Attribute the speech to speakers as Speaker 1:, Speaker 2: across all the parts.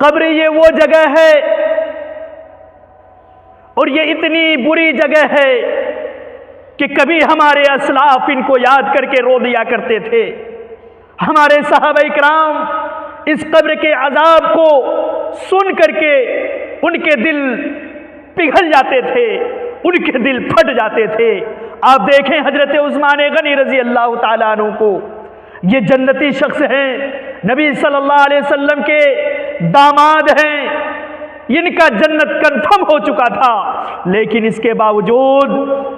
Speaker 1: قبر یہ وہ جگہ ہے اور یہ اتنی بری جگہ ہے کہ کبھی ہمارے اسلاف ان کو یاد کر کے رو دیا کرتے تھے۔ ہمارے صحابہ کرام اس قبر کے عذاب کو سن کر کے ان کے دل پگھل جاتے تھے، ان کے دل پھٹ جاتے تھے۔ آپ دیکھیں حضرت عثمان غنی رضی اللہ تعالیٰ عنہ کو، یہ جنتی شخص ہیں، نبی صلی اللہ علیہ وسلم کے داماد ہیں، ان کا جنت کنفرم ہو چکا تھا، لیکن اس کے باوجود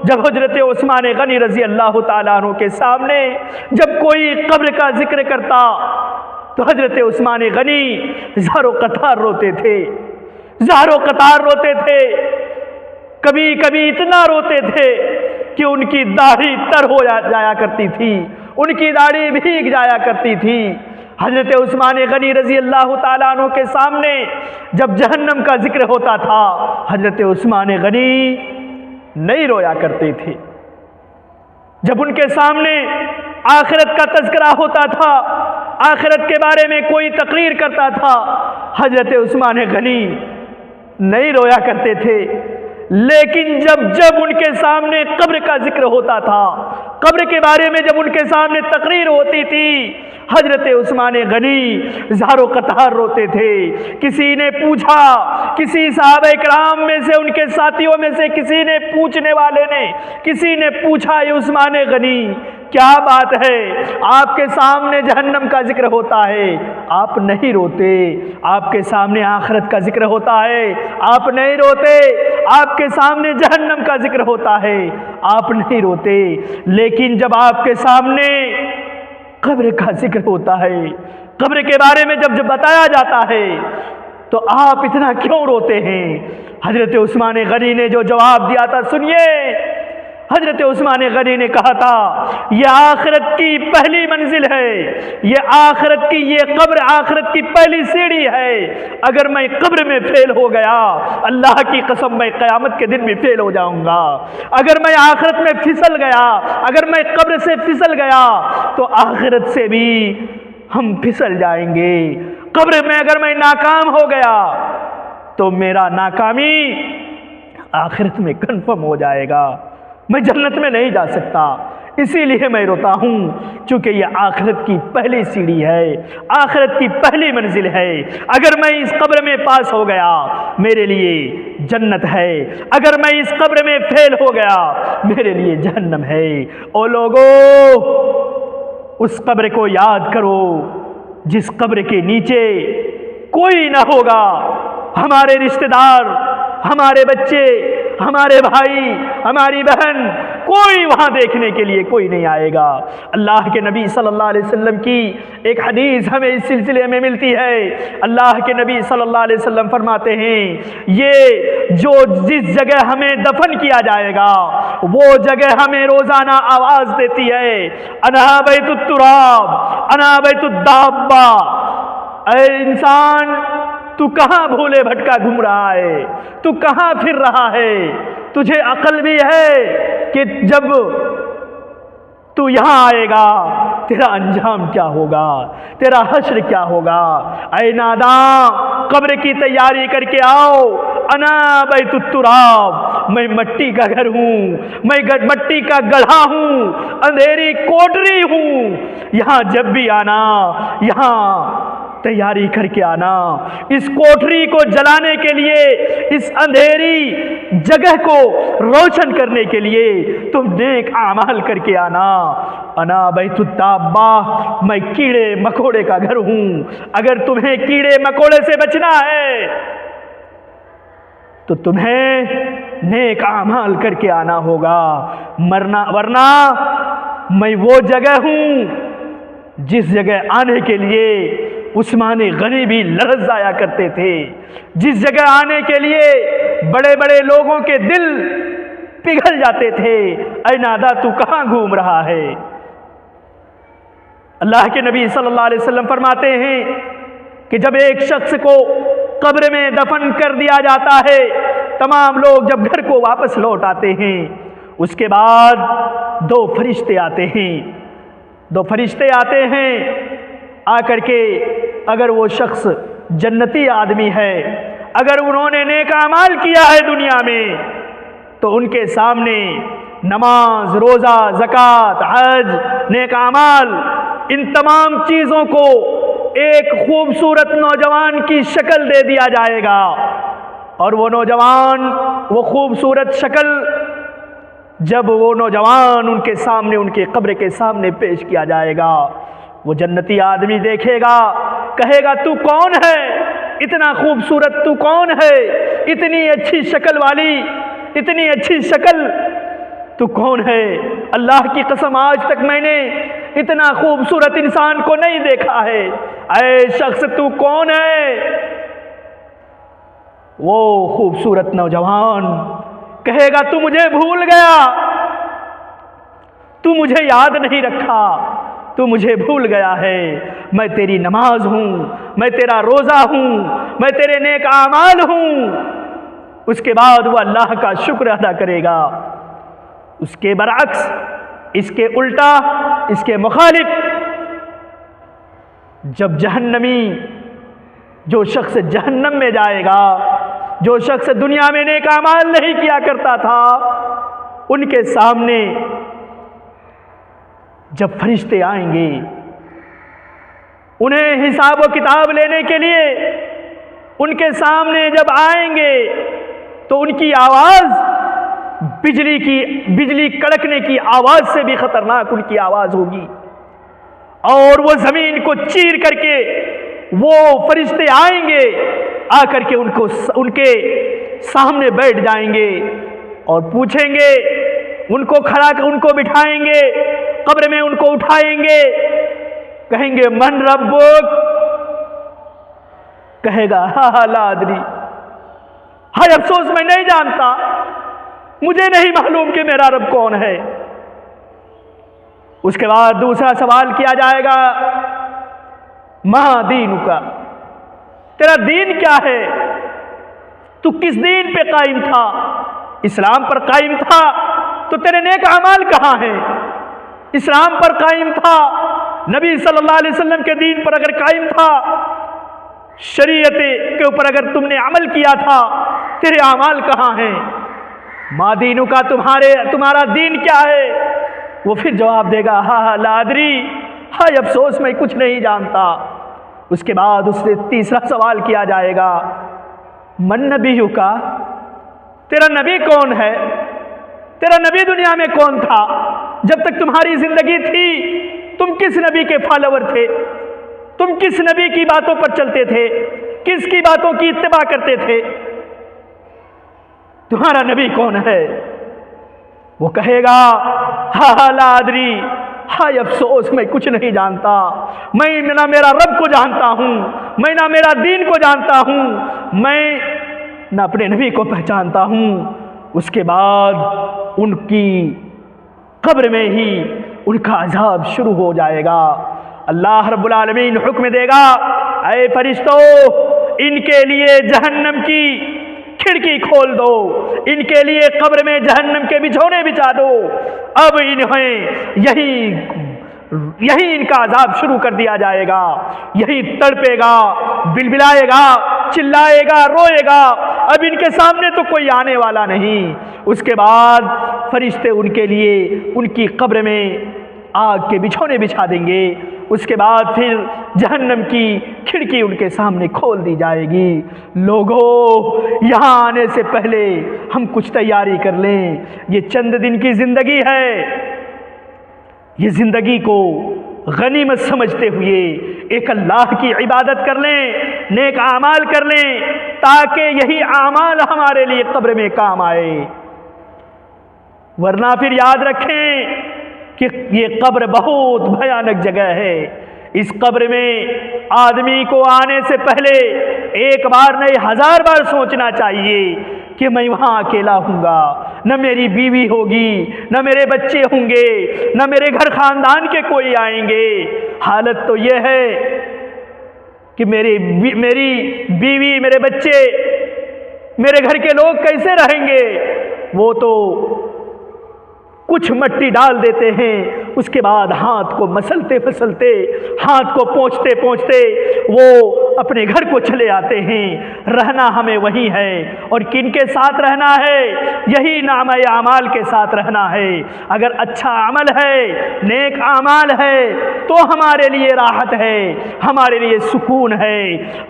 Speaker 1: جب حضرت عثمان غنی رضی اللہ تعالیٰ عنہ کے سامنے جب کوئی قبر کا ذکر کرتا تو حضرت عثمان غنی زار و قطار روتے تھے، زار و قطار روتے تھے، کبھی کبھی اتنا روتے تھے کہ ان کی داڑھی تر ہو جایا کرتی تھی، ان کی داڑھی بھیگ جایا کرتی تھی۔ حضرت عثمان غنی رضی اللہ تعالیٰ عنہ کے سامنے جب جہنم کا ذکر ہوتا تھا حضرت عثمان غنی نہیں رویا کرتے تھے۔ جب ان کے سامنے آخرت کا تذکرہ ہوتا تھا، آخرت کے بارے میں کوئی تقریر کرتا تھا، حضرت عثمان غنی نہیں رویا کرتے تھے۔ لیکن جب ان کے سامنے قبر کا ذکر ہوتا تھا، قبر کے بارے میں جب ان کے سامنے تقریر ہوتی تھی، حضرت عثمان غنی زار و قطار روتے تھے۔ کسی نے پوچھا، کسی صحابہ کرام میں سے، ان کے ساتھیوں میں سے کسی نے، پوچھنے والے نے کسی نے پوچھا، یہ عثمان غنی کیا بات ہے، آپ کے سامنے جہنم کا ذکر ہوتا ہے آپ نہیں روتے، آپ کے سامنے آخرت کا ذکر ہوتا ہے آپ نہیں روتے، آپ کے سامنے جہنم کا ذکر ہوتا ہے آپ نہیں روتے، لیکن جب آپ کے سامنے قبر کا ذکر ہوتا ہے، قبر کے بارے میں جب بتایا جاتا ہے تو آپ اتنا کیوں روتے ہیں؟ حضرت عثمان غنی نے جو جواب دیا تھا سنیے۔ حضرت عثمان غنی نے کہا تھا یہ آخرت کی پہلی منزل ہے، یہ آخرت کی، یہ قبر آخرت کی پہلی سیڑھی ہے، اگر میں قبر میں فیل ہو گیا اللہ کی قسم میں قیامت کے دن بھی فیل ہو جاؤں گا، اگر میں آخرت میں پھسل گیا، اگر میں قبر سے پھسل گیا تو آخرت سے بھی ہم پھسل جائیں گے، قبر میں اگر میں ناکام ہو گیا تو میرا ناکامی آخرت میں کنفرم ہو جائے گا، میں جنت میں نہیں جا سکتا، اسی لیے میں روتا ہوں، چونکہ یہ آخرت کی پہلی سیڑھی ہے، آخرت کی پہلی منزل ہے، اگر میں اس قبر میں پاس ہو گیا میرے لیے جنت ہے، اگر میں اس قبر میں فیل ہو گیا میرے لیے جہنم ہے۔ او لوگو، اس قبر کو یاد کرو جس قبر کے نیچے کوئی نہ ہوگا، ہمارے رشتہ دار، ہمارے بچے، ہمارے بھائی، ہماری بہن، کوئی وہاں دیکھنے کے لیے کوئی نہیں آئے گا۔ اللہ کے نبی صلی اللہ علیہ وسلم کی ایک حدیث ہمیں اس سلسلے میں ملتی ہے، اللہ کے نبی صلی اللہ علیہ وسلم فرماتے ہیں یہ جو جس جگہ ہمیں دفن کیا جائے گا وہ جگہ ہمیں روزانہ آواز دیتی ہے، انا بیت التراب انا بیت الدابہ، اے انسان تو کہاں بھولے بھٹکا گھوم رہا ہے، تو کہاں پھر رہا ہے، تجھے عقل بھی ہے کہ جب تو یہاں آئے گا تیرا انجام کیا ہوگا، تیرا حشر کیا ہوگا؟ اے ناداں، قبر کی تیاری کر کے آؤ، انا بیت التراب، میں مٹی کا گھر ہوں، میں مٹی کا گڑھا ہوں، اندھیری کوٹری ہوں، یہاں جب بھی آنا یہاں تیاری کر کے آنا، اس کوٹری کو جلانے کے لیے، اس اندھیری جگہ کو روشن کرنے کے لیے تم نیک اعمال کر کے آنا۔ انا بیت الدابہ، میں کیڑے مکوڑے کا گھر ہوں، اگر تمہیں کیڑے مکوڑے سے بچنا ہے تو تمہیں نیک اعمال کر کے آنا ہوگا، ورنہ میں وہ جگہ ہوں جس جگہ آنے کے لیے عثمان غنی بھی لرز جایا کرتے تھے، جس جگہ آنے کے لیے بڑے بڑے لوگوں کے دل پگھل جاتے تھے۔ اے نادا، تو کہاں گھوم رہا ہے؟ اللہ کے نبی صلی اللہ علیہ وسلم فرماتے ہیں کہ جب ایک شخص کو قبر میں دفن کر دیا جاتا ہے، تمام لوگ جب گھر کو واپس لوٹ آتے ہیں، اس کے بعد دو فرشتے آتے ہیں، آ کر کے اگر وہ شخص جنتی آدمی ہے، اگر انہوں نے نیک اعمال کیا ہے دنیا میں تو ان کے سامنے نماز، روزہ، زکوٰۃ، حج، نیک اعمال، ان تمام چیزوں کو ایک خوبصورت نوجوان کی شکل دے دیا جائے گا، اور وہ نوجوان، وہ خوبصورت شکل جب وہ نوجوان ان کے سامنے، ان کے قبر کے سامنے پیش کیا جائے گا، وہ جنتی آدمی دیکھے گا، کہے گا تو کون ہے؟ اتنا خوبصورت تو کون ہے؟ اتنی اچھی شکل والی، اتنی اچھی شکل تو کون ہے؟ اللہ کی قسم آج تک میں نے اتنا خوبصورت انسان کو نہیں دیکھا ہے، اے شخص تو کون ہے؟ وہ خوبصورت نوجوان کہے گا تو مجھے بھول گیا، تو مجھے یاد نہیں رکھا، تو مجھے بھول گیا ہے، میں تیری نماز ہوں، میں تیرا روزہ ہوں، میں تیرے نیک اعمال ہوں۔ اس کے بعد وہ اللہ کا شکر ادا کرے گا۔ اس کے برعکس، اس کے الٹا، اس کے مخالف، جب جہنمی، جو شخص جہنم میں جائے گا، جو شخص دنیا میں نیک اعمال نہیں کیا کرتا تھا، ان کے سامنے جب فرشتے آئیں گے انہیں حساب و کتاب لینے کے لیے، ان کے سامنے جب آئیں گے تو ان کی آواز بجلی کڑکنے کی آواز سے بھی خطرناک ان کی آواز ہوگی، اور وہ زمین کو چیر کر کے وہ فرشتے آئیں گے، آ کر کے ان کے سامنے بیٹھ جائیں گے اور پوچھیں گے، ان کو کھڑا کر ان کو بٹھائیں گے، قبر میں ان کو اٹھائیں گے، کہیں گے من ربک؟ کہے گا ہاں لا ادری، ہائے افسوس میں نہیں جانتا، مجھے نہیں معلوم کہ میرا رب کون ہے۔ اس کے بعد دوسرا سوال کیا جائے گا، ما دینک، تیرا دین کیا ہے؟ تو کس دین پہ قائم تھا؟ اسلام پر قائم تھا تو تیرے نیک اعمال کہاں ہیں؟ اسلام پر قائم تھا، نبی صلی اللہ علیہ وسلم کے دین پر اگر قائم تھا، شریعت کے اوپر اگر تم نے عمل کیا تھا، تیرے اعمال کہاں ہیں؟ ما دینو کا، تمہارا دین کیا ہے؟ وہ پھر جواب دے گا ہاں لا ادری، ہائے افسوس میں کچھ نہیں جانتا۔ اس کے بعد اس سے تیسرا سوال کیا جائے گا، من نبیو کا، تیرا نبی کون ہے؟ تیرا نبی دنیا میں کون تھا؟ جب تک تمہاری زندگی تھی تم کس نبی کے فالوور تھے؟ تم کس نبی کی باتوں پر چلتے تھے؟ کس کی باتوں کی اتباع کرتے تھے؟ تمہارا نبی کون ہے؟ وہ کہے گا ہاں لا ادری، ہائے افسوس میں کچھ نہیں جانتا، میں نہ میرا رب کو جانتا ہوں، میں نہ میرا دین کو جانتا ہوں، میں نہ اپنے نبی کو پہچانتا ہوں۔ اس کے بعد ان کی قبر میں ہی ان کا عذاب شروع ہو جائے گا۔ اللہ رب العالمین حکم دے گا، اے فرشتو، ان کے لیے جہنم کی کھڑکی کھول دو، ان کے لیے قبر میں جہنم کے بچھونے بچھا دو، اب انہیں یہی ان کا عذاب شروع کر دیا جائے گا، یہی تڑپے گا، بلبلائے گا، چلائے گا، روئے گا، اب ان کے سامنے تو کوئی آنے والا نہیں۔ اس کے بعد فرشتے ان کے لیے ان کی قبر میں آگ کے بچھونے بچھا دیں گے۔ اس کے بعد پھر جہنم کی کھڑکی ان کے سامنے کھول دی جائے گی۔ لوگوں، یہاں آنے سے پہلے ہم کچھ تیاری کر لیں، یہ چند دن کی زندگی ہے، یہ زندگی کو غنیمت سمجھتے ہوئے ایک اللہ کی عبادت کر لیں، نیک اعمال کر لیں، تاکہ یہی اعمال ہمارے لیے قبر میں کام آئے۔ ورنہ پھر یاد رکھیں کہ یہ قبر بہت بھیانک جگہ ہے۔ اس قبر میں آدمی کو آنے سے پہلے ایک بار نہیں 1000 بار سوچنا چاہیے کہ میں وہاں اکیلا ہوں گا، نہ میری بیوی ہوگی، نہ میرے بچے ہوں گے، نہ میرے گھر خاندان کے کوئی آئیں گے۔ حالت تو یہ ہے کہ میری بیوی، میرے بچے، میرے گھر کے لوگ کیسے رہیں گے؟ وہ تو کچھ مٹی ڈال دیتے ہیں اس کے بعد ہاتھ کو مسلتے پھسلتے، ہاتھ کو پونچھتے پونچھتے وہ اپنے گھر کو چلے آتے ہیں۔ رہنا ہمیں وہی ہے، اور کن کے ساتھ رہنا ہے؟ یہی نامہ اعمال کے ساتھ رہنا ہے۔ اگر اچھا عمل ہے، نیک اعمال ہے، تو ہمارے لیے راحت ہے، ہمارے لیے سکون ہے،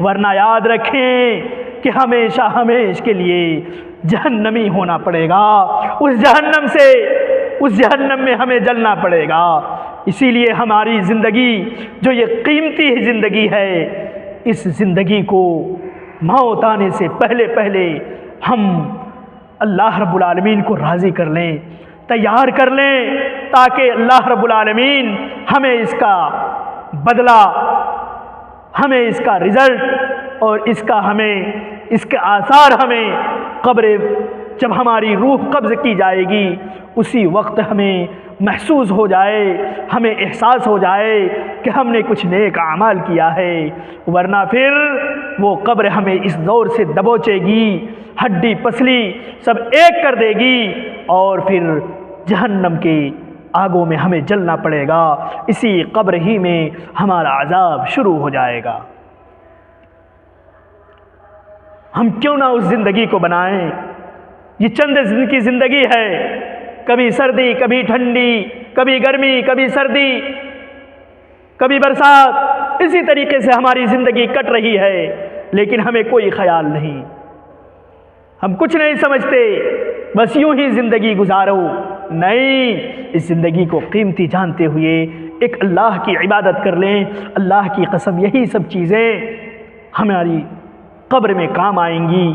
Speaker 1: ورنہ یاد رکھیں کہ ہمیشہ ہمیشہ کے لیے جہنمی ہونا پڑے گا، اس جہنم میں ہمیں جلنا پڑے گا۔ اسی لیے ہماری زندگی جو یہ قیمتی زندگی ہے، اس زندگی کو موت آنے سے پہلے پہلے ہم اللہ رب العالمین کو راضی کر لیں، تیار کر لیں، تاکہ اللہ رب العالمین ہمیں اس کا بدلہ، ہمیں اس کا رزلٹ اور اس کے آثار ہمیں قبر، جب ہماری روح قبض کی جائے گی اسی وقت ہمیں محسوس ہو جائے، ہمیں احساس ہو جائے کہ ہم نے کچھ نیک اعمال کیا ہے، ورنہ پھر وہ قبر ہمیں اس دور سے دبوچے گی، ہڈی پسلی سب ایک کر دے گی، اور پھر جہنم کے آگوں میں ہمیں جلنا پڑے گا۔ اسی قبر ہی میں ہمارا عذاب شروع ہو جائے گا۔ ہم کیوں نہ اس زندگی کو بنائیں؟ یہ چند دن کی زندگی ہے، کبھی سردی، کبھی ٹھنڈی، کبھی گرمی، کبھی سردی، کبھی برسات، اسی طریقے سے ہماری زندگی کٹ رہی ہے، لیکن ہمیں کوئی خیال نہیں، ہم کچھ نہیں سمجھتے، بس یوں ہی زندگی گزارو۔ نہیں، اس زندگی کو قیمتی جانتے ہوئے ایک اللہ کی عبادت کر لیں۔ اللہ کی قسم یہی سب چیزیں ہماری قبر میں کام آئیں گی،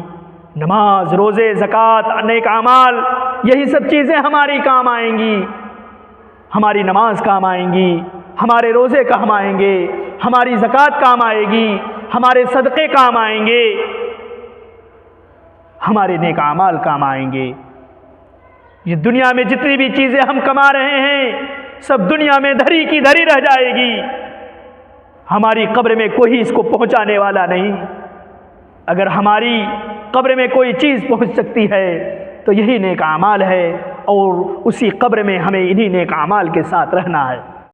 Speaker 1: نماز، روزے، زکوٰۃ، نیک اعمال، یہی سب چیزیں ہماری کام آئیں گی۔ ہماری نماز کام آئیں گی، ہمارے روزے کام آئیں گے، ہماری زکوٰۃ کام آئے گی، ہمارے صدقے کام آئیں گے، ہمارے نیک اعمال کام آئیں گے۔ یہ دنیا میں جتنی بھی چیزیں ہم کما رہے ہیں سب دنیا میں دھری کی دھری رہ جائے گی، ہماری قبر میں کوئی اس کو پہنچانے والا نہیں۔ اگر ہماری قبر میں کوئی چیز پہنچ سکتی ہے تو یہی نیک اعمال ہے، اور اسی قبر میں ہمیں انہی نیک اعمال کے ساتھ رہنا ہے۔